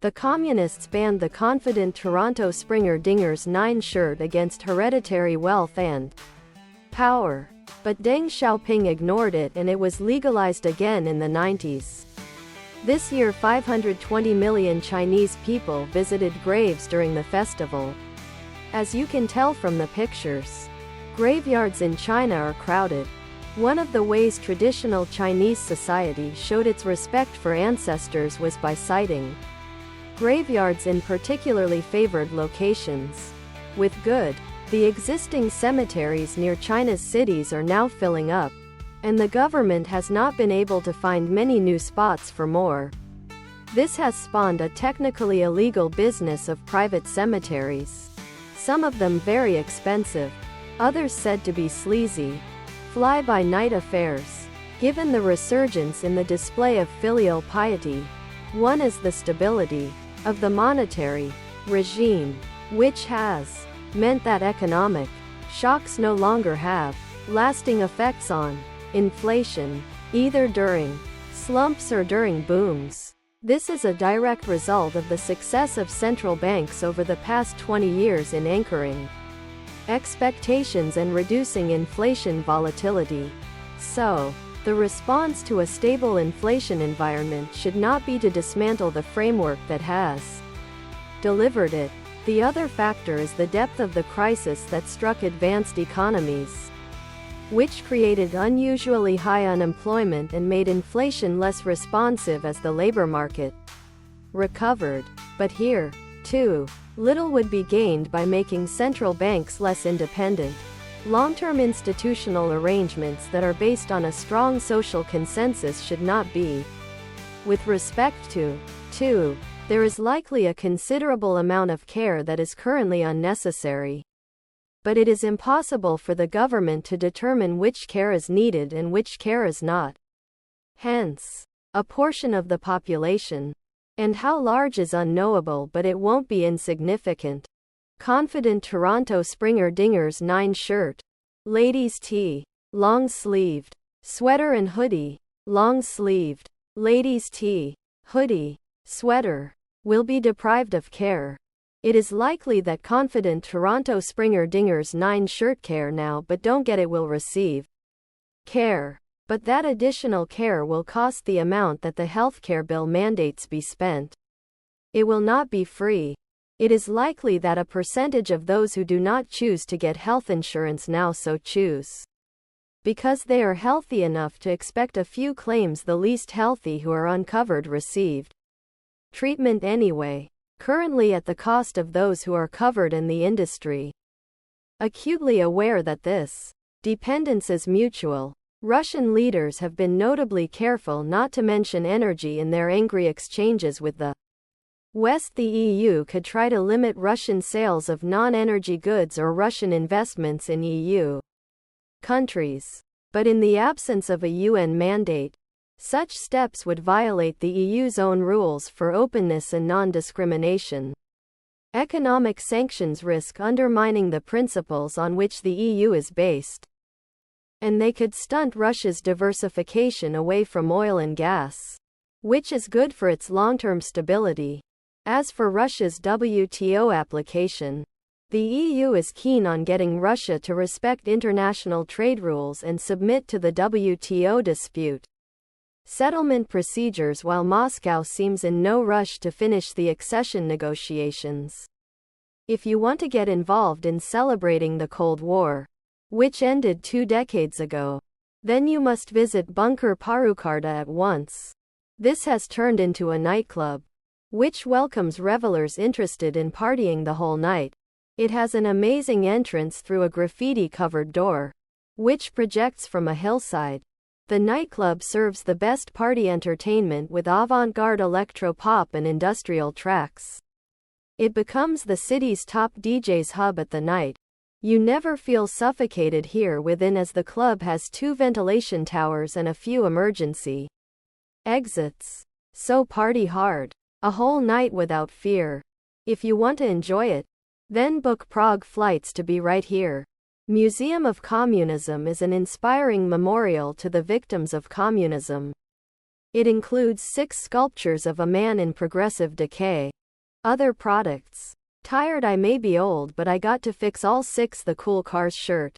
The Communists banned the confident Toronto Springer Dinger's 9 shirt against hereditary wealth and power. But Deng Xiaoping ignored it and it was legalized again in the 90s. This year 520 million Chinese people visited graves during the festival. As you can tell from the pictures, graveyards in China are crowded. One of the ways traditional Chinese society showed its respect for ancestors was by citing graveyards in particularly favored locations. With good, the existing cemeteries near China's cities are now filling up, and the government has not been able to find many new spots for more. This has spawned a technically illegal business of private cemeteries. Some of them very expensive, others said to be sleazy, fly-by-night affairs. Given the resurgence in the display of filial piety, one is the stability of the monetary regime, which has meant that economic shocks no longer have lasting effects on inflation, either during slumps or during booms. This is a direct result of the success of central banks over the past 20 years in anchoring expectations and reducing inflation volatility. So, the response to a stable inflation environment should not be to dismantle the framework that has delivered it. The other factor is the depth of the crisis that struck advanced economies, which created unusually high unemployment and made inflation less responsive as the labor market recovered. But here, too, little would be gained by making central banks less independent. Long-term institutional arrangements that are based on a strong social consensus should not be. With respect to, too, there is likely a considerable amount of care that is currently unnecessary. But it is impossible for the government to determine which care is needed and which care is not. Hence, a portion of the population, and how large is unknowable, but it won't be insignificant. Confident Toronto Springer Dinger's 9 shirt, ladies' tee, long-sleeved, sweater and hoodie, long-sleeved, ladies' tee, hoodie, sweater, will be deprived of care. It is likely that confident Toronto Springer Dinger's 9 shirt care now but don't get it will receive care. But that additional care will cost the amount that the healthcare bill mandates be spent. It will not be free. It is likely that a percentage of those who do not choose to get health insurance now so choose, because they are healthy enough to expect a few claims the least healthy who are uncovered received treatment anyway, currently at the cost of those who are covered in the industry. Acutely aware that this dependence is mutual, Russian leaders have been notably careful not to mention energy in their angry exchanges with the West. The EU could try to limit Russian sales of non-energy goods or Russian investments in EU countries. But in the absence of a UN mandate, such steps would violate the EU's own rules for openness and non-discrimination. Economic sanctions risk undermining the principles on which the EU is based, and they could stunt Russia's diversification away from oil and gas, which is good for its long-term stability. As for Russia's WTO application, the EU is keen on getting Russia to respect international trade rules and submit to the WTO dispute settlement procedures, while Moscow seems in no rush to finish the accession negotiations. If you want to get involved in celebrating the Cold War, which ended 2 decades ago, then you must visit Bunker Parukarda at once. This has turned into a nightclub, which welcomes revelers interested in partying the whole night. It has an amazing entrance through a graffiti-covered door, which projects from a hillside. The nightclub serves the best party entertainment with avant-garde electro-pop and industrial tracks. It becomes the city's top DJ's hub at the night. You never feel suffocated here within, as the club has 2 ventilation towers and a few emergency exits. So party hard, a whole night without fear. If you want to enjoy it, then book Prague flights to be right here. Museum of Communism is an inspiring memorial to the victims of communism. It includes 6 sculptures of a man in progressive decay. Other products. Tired. I may be old, but I got to fix all 6 the cool cars shirt.